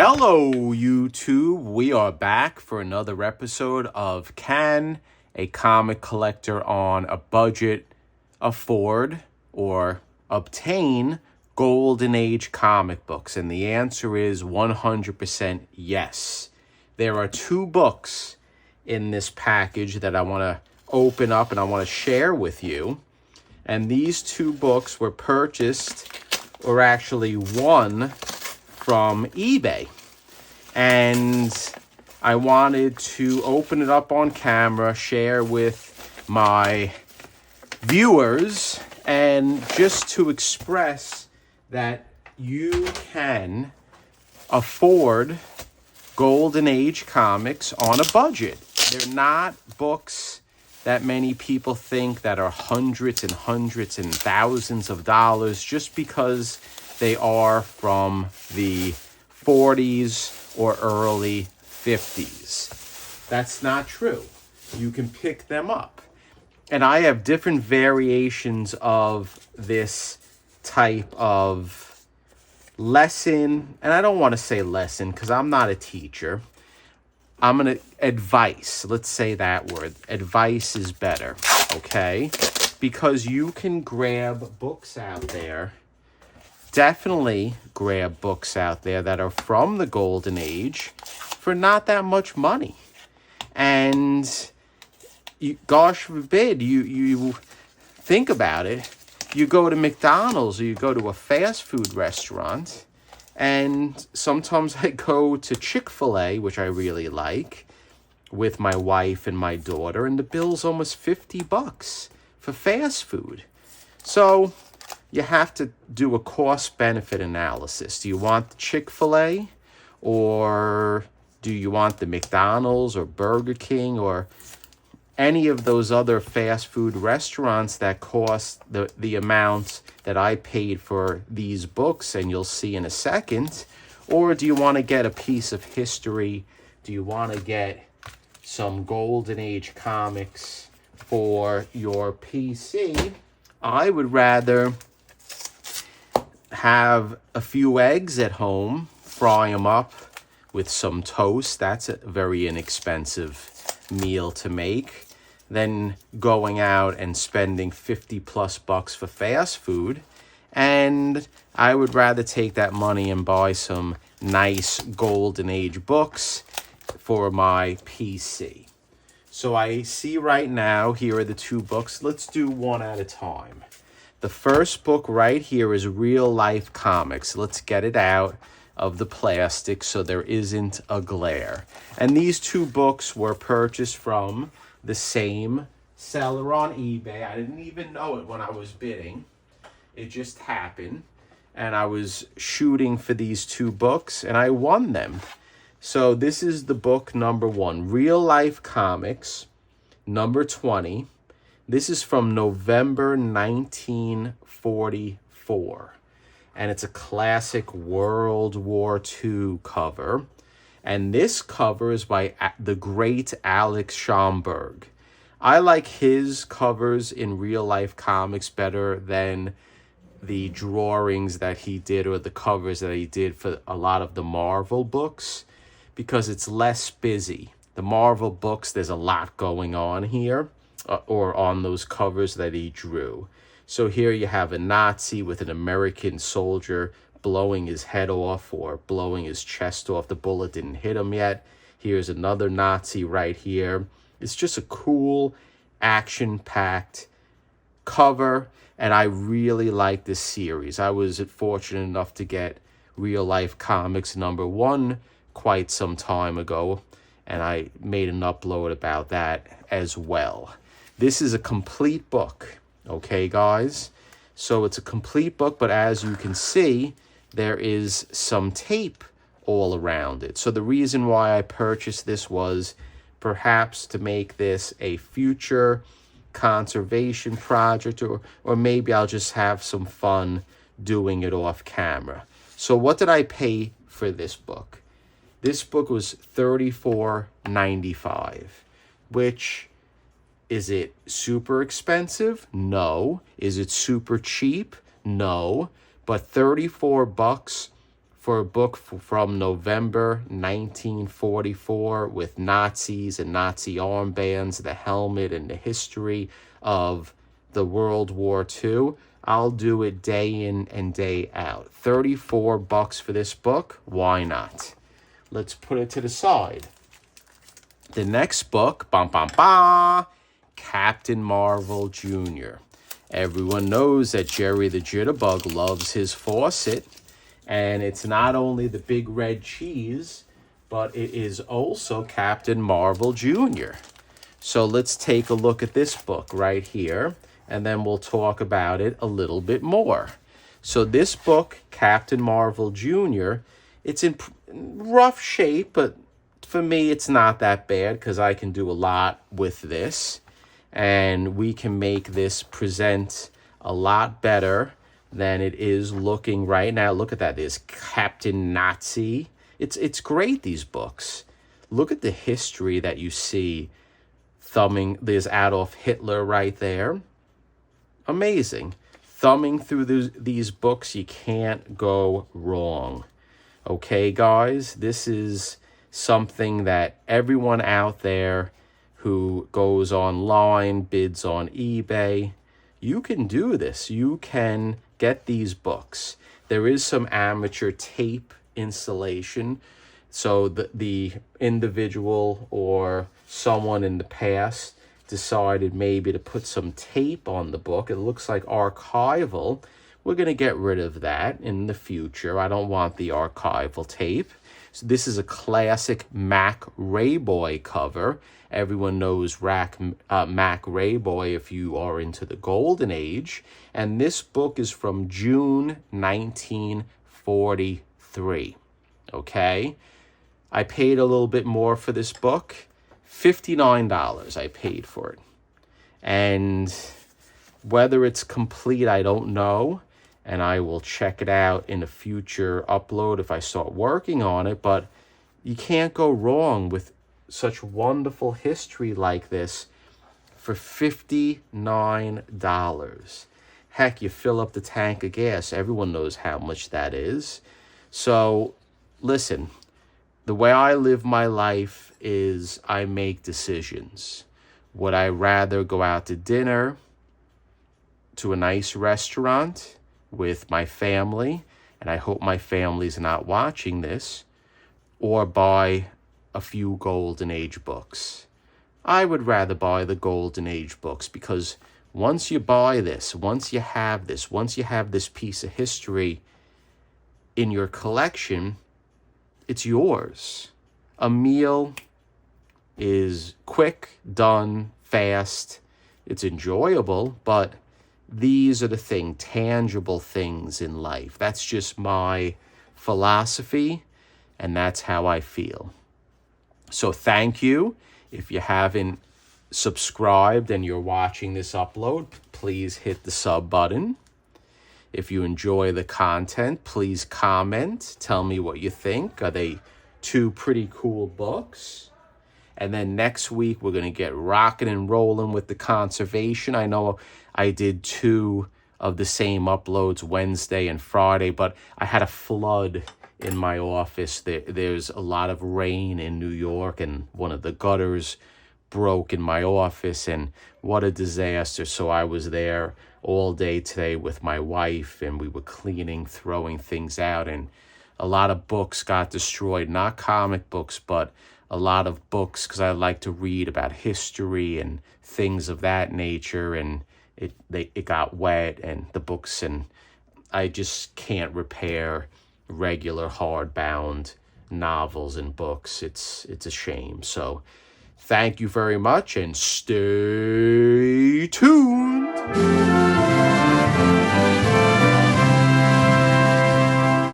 Hello, YouTube. We are back for another episode of Can a Comic Collector on a Budget afford or obtain Golden Age comic books? And the answer is 100% yes. There are two books in this package that I want to open up and I want to share with you. And these two books were purchased, or actually won, from eBay. And I wanted to open it up on camera, share with my viewers, and just to express that you can afford Golden Age comics on a budget. They're not books that many people think that are hundreds and hundreds and thousands of dollars just because they are from the 40s or early 50s. That's not true. You can pick them up. And I have different variations of this type of lesson. And I don't want to say lesson because I'm not a teacher. I'm going to advice. Let's say that word. Advice is better. Okay? Because you can grab books out there. Definitely grab books out there that are from the Golden Age for not that much money. And gosh forbid, you think about it. You go to McDonald's or you go to a fast food restaurant, and sometimes I go to Chick-fil-A, which I really like, with my wife and my daughter, and the bill's almost $50 for fast food. So you have to do a cost-benefit analysis. Do you want the Chick-fil-A, or do you want the McDonald's or Burger King or any of those other fast food restaurants that cost the amount that I paid for these books, and you'll see in a second? Or do you want to get a piece of history? Do you want to get some Golden Age comics for your PC? I would rather have a few eggs at home, fry them up with some toast. That's a very inexpensive meal to make. Than going out and spending $50+ for fast food. And I would rather take that money and buy some nice Golden Age books for my PC. So I see right now, here are the two books. Let's do one at a time. The first book right here is Real Life Comics. Let's get it out of the plastic so there isn't a glare. And these two books were purchased from the same seller on eBay. I didn't even know it when I was bidding. It just happened. And I was shooting for these two books and I won them. So this is the book number 1, Real Life Comics, number 20. This is from November 1944. And it's a classic World War II cover. And this cover is by the great Alex Schomburg. I like his covers in Real Life Comics better than the drawings that he did or the covers that he did for a lot of the Marvel books, because it's less busy. The Marvel books, there's a lot going on here, or on those covers that he drew. So here you have a Nazi with an American soldier blowing his head off or blowing his chest off. The bullet didn't hit him yet. Here's another Nazi right here. It's just a cool, action-packed cover, and I really like this series. I was fortunate enough to get Real Life Comics number 1 quite some time ago, and I made an upload about that as well. This is a complete book, okay, guys? So it's a complete book, but as you can see, there is some tape all around it. So the reason why I purchased this was perhaps to make this a future conservation project, or maybe I'll just have some fun doing it off camera. So what did I pay for this book? This book was $34.95, which, is it super expensive? No. Is it super cheap? No. But $34 for a book from November 1944 with Nazis and Nazi armbands, the helmet, and the history of the World War II, I'll do it day in and day out. $34 for this book. Why not? Let's put it to the side. The next book, Captain Marvel Jr. Everyone knows that Jerry the Jitterbug loves his faucet. And it's not only the big red cheese, but it is also Captain Marvel Jr. So let's take a look at this book right here, and then we'll talk about it a little bit more. So this book, Captain Marvel Jr., it's in rough shape, but for me, it's not that bad because I can do a lot with this. And we can make this present a lot better than it is looking right now. Look at that. There's Captain Nazi. It's great, these books. Look at the history that you see thumbing. There's Adolf Hitler right there. Amazing. Thumbing through these books, you can't go wrong. Okay, guys? This is something that everyone out there who goes online, bids on eBay, you can do this. You can get these books. There is some amateur tape installation. So the individual or someone in the past decided maybe to put some tape on the book. It looks like archival. We're going to get rid of that in the future. I don't want the archival tape. So this is a classic Mac Rayboy cover. Everyone knows Mac Rayboy if you are into the golden age. And this book is from June 1943. Okay? I paid a little bit more for this book. $59 I paid for it. And whether it's complete, I don't know. And I will check it out in a future upload if I start working on it. But you can't go wrong with such wonderful history like this for $59. Heck, you fill up the tank of gas. Everyone knows how much that is. So, listen, the way I live my life is I make decisions. Would I rather go out to dinner to a nice restaurant with my family, and I hope my family's not watching this, or buy a few Golden Age books? I would rather buy the Golden Age books, because once you buy this, once you have this piece of history in your collection, it's yours. A meal is quick, done, fast, it's enjoyable, but these are the tangible things in life. That's just my philosophy, and that's how I feel. So thank you. If you haven't subscribed and you're watching this upload, please hit the sub button. If you enjoy the content, please comment. Tell me what you think. Are they two pretty cool books? And then next week, we're going to get rocking and rolling with the conservation. I know I did 2 of the same uploads, Wednesday and Friday, but I had a flood in my office. There's a lot of rain in New York, and one of the gutters broke in my office, and what a disaster. So I was there all day today with my wife, and we were cleaning, throwing things out, and a lot of books got destroyed. Not comic books, but a lot of books, because I like to read about history and things of that nature, and it got wet, and the books, and I just can't repair regular hardbound novels and books. It's a shame. So thank you very much, and stay tuned.